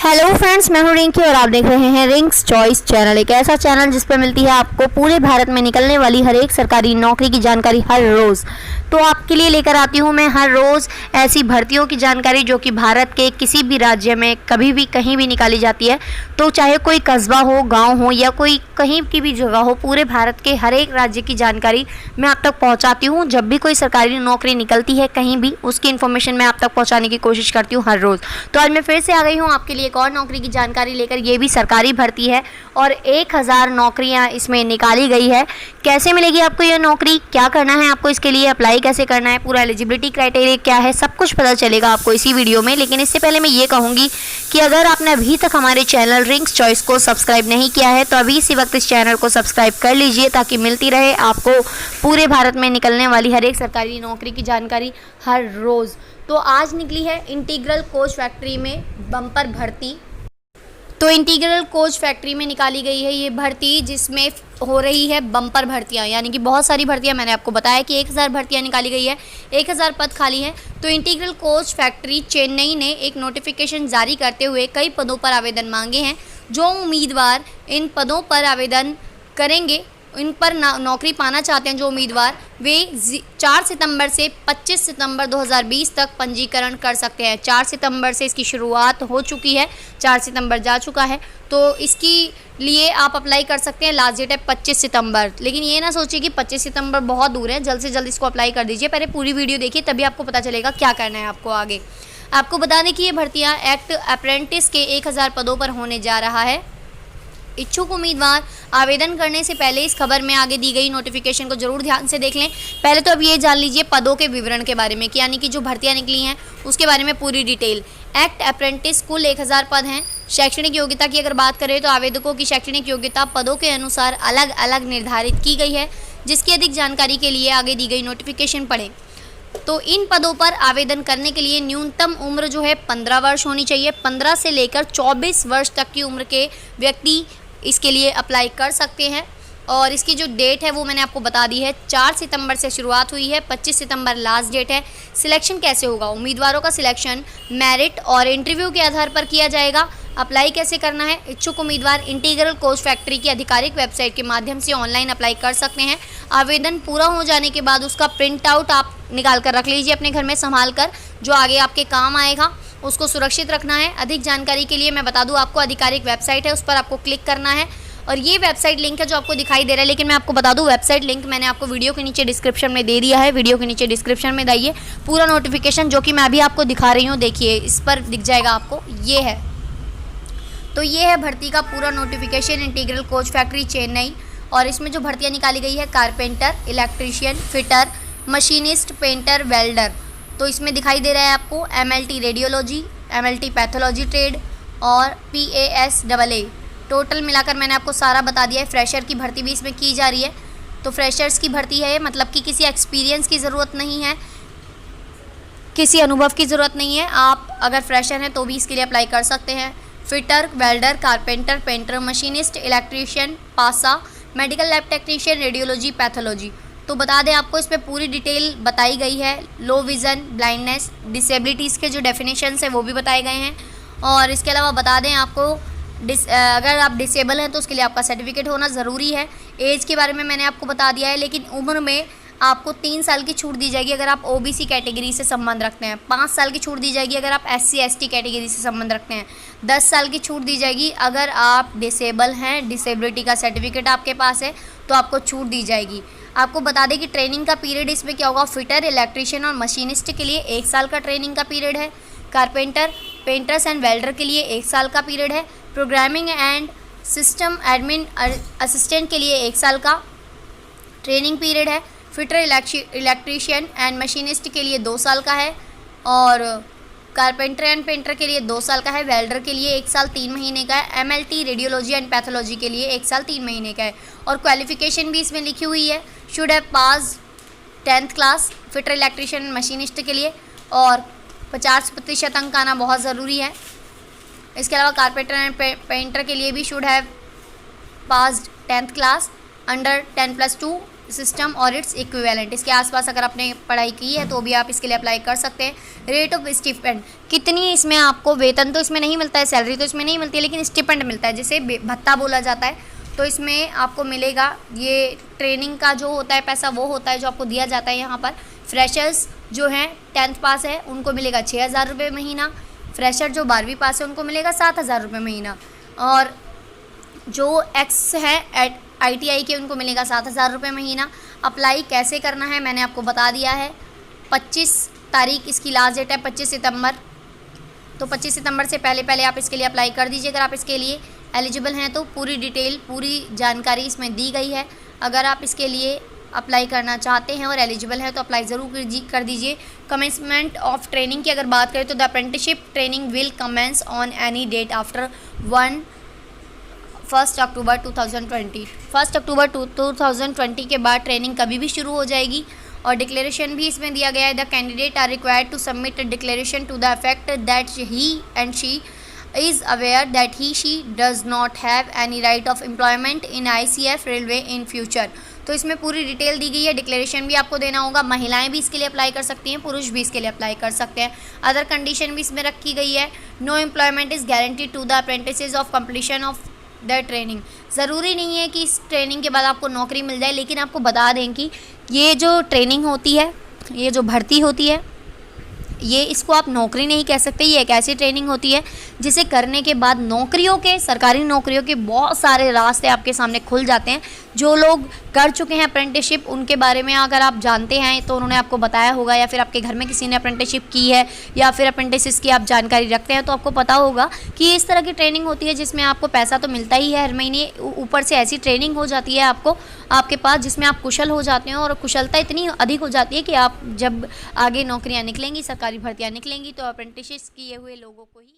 Hello friends, मैं हूं रिंकी और आप देख रहे हैं रिंक्स चॉइस चैनल। एक ऐसा चैनल जिस पर मिलती है आपको पूरे भारत में निकलने वाली हर एक सरकारी नौकरी की जानकारी हर रोज़। तो आपके लिए लेकर आती हूं मैं हर रोज़ ऐसी भर्तियों की जानकारी जो कि भारत के किसी भी राज्य में कभी भी कहीं भी निकाली जाती है। तो चाहे कोई कस्बा हो, गाँव हो या कोई कहीं की भी जगह हो, पूरे भारत के हर एक राज्य की जानकारी मैं आप तक पहुँचाती हूँ। जब भी कोई सरकारी नौकरी निकलती है कहीं भी, उसकी इन्फॉर्मेशन मैं आप तक पहुँचाने की कोशिश करती हूँ हर रोज़। तो आज मैं फिर से आ गई हूँ आपके लिए एक और नौकरी की जानकारी लेकर। ये भी सरकारी भर्ती है और 1000 नौकरियां इसमें निकाली गई है। कैसे मिलेगी आपको यह नौकरी, क्या करना है आपको इसके लिए, अप्लाई कैसे करना है, पूरा एलिजिबिलिटी क्राइटेरिया क्या है, सब कुछ पता चलेगा आपको इसी वीडियो में। लेकिन इससे पहले मैं ये कहूँगी कि अगर आपने अभी तक हमारे चैनल रिंक्स चॉइस को सब्सक्राइब नहीं किया है तो अभी इसी वक्त इस चैनल को सब्सक्राइब कर लीजिए ताकि मिलती रहे आपको पूरे भारत में निकलने वाली हर एक सरकारी नौकरी की जानकारी हर रोज़। तो आज निकली है इंटीग्रल कोच फैक्ट्री में बम्पर भर्ती। तो इंटीग्रल कोच फैक्ट्री में निकाली गई है ये भर्ती, जिसमें हो रही है बम्पर भर्तियां, यानी कि बहुत सारी भर्तियां। मैंने आपको बताया कि 1000 भर्तियां निकाली गई है, 1000 पद खाली हैं। तो इंटीग्रल कोच फैक्ट्री चेन्नई ने एक नोटिफिकेशन जारी करते हुए कई पदों पर आवेदन मांगे हैं। जो उम्मीदवार इन पदों पर आवेदन करेंगे, इन पर नौकरी पाना चाहते हैं जो उम्मीदवार, वे 4 सितंबर से 25 सितंबर 2020 तक पंजीकरण कर सकते हैं। 4 सितंबर से इसकी शुरुआत हो चुकी है, 4 सितंबर जा चुका है। तो इसकी लिए आप अप्लाई कर सकते हैं। लास्ट डेट है 25 सितंबर। लेकिन ये ना सोचिए कि 25 सितंबर बहुत दूर है, जल्द से जल्द इसको अप्लाई कर दीजिए। पहले पूरी वीडियो देखिए तभी आपको पता चलेगा क्या करना है आपको आगे। आपको बता दें कि ये भर्तियाँ एक्ट अप्रेंटिस के 1000 पदों पर होने जा रहा है। इच्छुक उम्मीदवार आवेदन करने से पहले इस खबर में आगे दी गई नोटिफिकेशन को जरूर ध्यान से देख लें। पहले तो अब ये जान लीजिए पदों के विवरण के बारे में, कि यानी कि जो भर्तियां निकली हैं उसके बारे में पूरी डिटेल। एक्ट अप्रेंटिस कुल 1000 पद हैं। शैक्षणिक योग्यता की अगर बात करें तो आवेदकों की शैक्षणिक योग्यता पदों के अनुसार अलग अलग निर्धारित की गई है। जिसकी अधिक जानकारी के लिए आगे दी गई नोटिफिकेशन पढ़ें। तो इन पदों पर आवेदन करने के लिए न्यूनतम उम्र जो है 15 वर्ष होनी चाहिए। 15 से लेकर 24 वर्ष तक की उम्र के व्यक्ति इसके लिए अप्लाई कर सकते हैं। और इसकी जो डेट है वो मैंने आपको बता दी है, 4 सितंबर से शुरुआत हुई है, 25 सितंबर लास्ट डेट है। सिलेक्शन कैसे होगा? उम्मीदवारों का सिलेक्शन मेरिट और इंटरव्यू के आधार पर किया जाएगा। अप्लाई कैसे करना है? इच्छुक उम्मीदवार इंटीग्रल कोच फैक्ट्री की आधिकारिक वेबसाइट के माध्यम से ऑनलाइन अप्लाई कर सकते हैं। आवेदन पूरा हो जाने के बाद उसका प्रिंट आउट आप निकाल कर रख लीजिए अपने घर में संभाल कर, जो आगे आपके काम आएगा। उसको सुरक्षित रखना है। अधिक जानकारी के लिए मैं बता दूं आपको, आधिकारिक वेबसाइट है, उस पर आपको क्लिक करना है। और ये वेबसाइट लिंक है जो आपको दिखाई दे रहा है। लेकिन मैं आपको बता दूं वेबसाइट लिंक मैंने आपको वीडियो के नीचे डिस्क्रिप्शन में दे दिया है। वीडियो के नीचे डिस्क्रिप्शन में जाइए, पूरा नोटिफिकेशन जो कि मैं अभी आपको दिखा रही हूँ, देखिए इस पर दिख जाएगा आपको। ये है, तो ये है भर्ती का पूरा notification, integral coach factory Chennai. और इसमें जो भर्तियाँ निकाली गई है, carpenter, electrician, fitter, machinist, painter, welder. तो इसमें दिखाई दे रहा है आपको MLT radiology, MLT pathology trade और PASAA। टोटल मिलाकर मैंने आपको सारा बता दिया है। फ्रेशर की भर्ती भी इसमें की जा रही है। तो फ्रेशर्स की भर्ती है, मतलब कि किसी एक्सपीरियंस की ज़रूरत नहीं है, किसी अनुभव की ज़रूरत नहीं है। आप अगर फ्रेशर हैं तो भी इसके लिए अप्लाई कर सकते हैं। Fitter, welder, carpenter, painter, machinist, electrician, पासा, medical lab technician, radiology, pathology. तो बता दें आपको इसमें पूरी डिटेल बताई गई है। लो विज़न, ब्लाइंडनेस, डिसेबिलिटीज़ के जो डेफिनेशंस है वो भी बताए गए हैं। और इसके अलावा बता दें आपको अगर आप डिसेबल हैं तो उसके लिए आपका सर्टिफिकेट होना ज़रूरी है। एज के बारे में मैंने आपको बता दिया है, लेकिन उम्र में आपको 3 साल की छूट दी जाएगी अगर आप OBC कैटेगरी से संबंध रखते हैं। 5 साल की छूट दी जाएगी अगर आप SC ST कैटेगरी से संबंध रखते हैं। 10 साल की छूट दी जाएगी अगर आप डिसेबल हैं, डिसेबिलिटी का सर्टिफिकेट आपके पास है तो आपको छूट दी जाएगी। आपको बता दें कि ट्रेनिंग का पीरियड इसमें क्या होगा। फिटर, इलेक्ट्रीशियन और मशीनिस्ट के लिए 1 साल का ट्रेनिंग का पीरियड है। कारपेंटर, पेंटर्स एंड वेल्डर के लिए 1 साल का पीरियड है। Programming and system admin assistant के लिए 1 साल का ट्रेनिंग पीरियड है। फिटर, इलेक्ट्रीशियन एंड मशीनिस्ट के लिए 2 साल का है। और कारपेंटर एंड पेंटर के लिए 2 साल का है। वेल्डर के लिए 1 साल 3 महीने का है। MLT रेडियोलॉजी एंड पैथोलॉजी के लिए 1 साल 3 महीने का है। और क्वालिफिकेशन भी इसमें लिखी हुई है, should have pass 10th class fitter, electrician, machinist के लिए। और 50% अंक आना बहुत ज़रूरी है। इसके अलावा कारपेंटर एंड पेंटर के लिए भी should have passed 10th class under 10+2 system और इट्स इक्विवेलेंट, इसके आसपास अगर आपने पढ़ाई की है तो भी आप इसके लिए अप्लाई कर सकते हैं। रेट ऑफ स्टिपेंड, कितनी इसमें आपको, वेतन तो इसमें नहीं मिलता है, सैलरी तो इसमें नहीं मिलती है, लेकिन स्टिपेंड मिलता है जिसे भत्ता बोला जाता है। तो इसमें आपको मिलेगा, ये ट्रेनिंग का जो होता है पैसा वो होता है जो आपको दिया जाता है यहाँ पर। फ्रेशर्स जो हैं 10th पास है उनको मिलेगा 6,000 रुपये महीना। फ्रेशर जो 12वीं पास है उनको मिलेगा 7,000 रुपये महीना। और जो एक्स है ITI के उनको मिलेगा 7,000 रुपये महीना। अप्लाई कैसे करना है मैंने आपको बता दिया है। 25 तारीख इसकी लास्ट डेट है, 25 सितंबर। तो 25 सितंबर से पहले आप इसके लिए अप्लाई कर दीजिए। अगर आप इसके लिए एलिजिबल हैं तो पूरी डिटेल, पूरी जानकारी इसमें दी गई है। अगर आप इसके लिए अप्लाई करना चाहते हैं और एलिजिबल हैं तो अप्लाई ज़रूर कर दीजिए। कमेंसमेंट ऑफ ट्रेनिंग की अगर बात करें तो the apprenticeship training will commence on any date after 1 October 2020। 1 October 2020 के बाद ट्रेनिंग कभी भी शुरू हो जाएगी। और डिक्लेरेशन भी इसमें दिया गया है, the candidate are required to submit a declaration to the effect that he and she is aware that she does not have any right of employment in ICF Railway in future। तो इसमें पूरी detail दी गई है। Declaration भी आपको देना होगा। महिलाएं भी इसके लिए अप्लाई कर सकती हैं, पुरुष भी इसके लिए अप्लाई कर सकते हैं। अदर कंडीशन भी इसमें रखी गई है। No employment is guaranteed to the apprentices of completion of the training. ज़रूरी नहीं है कि इस ट्रेनिंग के बाद आपको नौकरी मिल जाए, लेकिन आपको बता दें कि ये जो ट्रेनिंग होती है, ये जो भर्ती होती है, ये इसको आप नौकरी नहीं कह सकते। ये एक ऐसी ट्रेनिंग होती है जिसे करने के बाद नौकरियों के, सरकारी नौकरियों के बहुत सारे रास्ते आपके सामने खुल जाते हैं। जो लोग कर चुके हैं अप्रेंटिसशिप, उनके बारे में अगर आप जानते हैं तो उन्होंने आपको बताया होगा, या फिर आपके घर में किसी ने अप्रेंटिसशिप की है या फिर अप्रेंटिस की आप जानकारी रखते हैं तो आपको पता होगा कि इस तरह की ट्रेनिंग होती है जिसमें आपको पैसा तो मिलता ही है हर महीने, ऊपर से ऐसी ट्रेनिंग हो जाती है आपके पास जिसमें आप कुशल हो जाते हैं। और कुशलता इतनी अधिक हो जाती है कि आप जब आगे नौकरियाँ निकलेंगी, सरकारी भर्तियाँ निकलेंगी तो अप्रेंटिस किए हुए लोगों को ही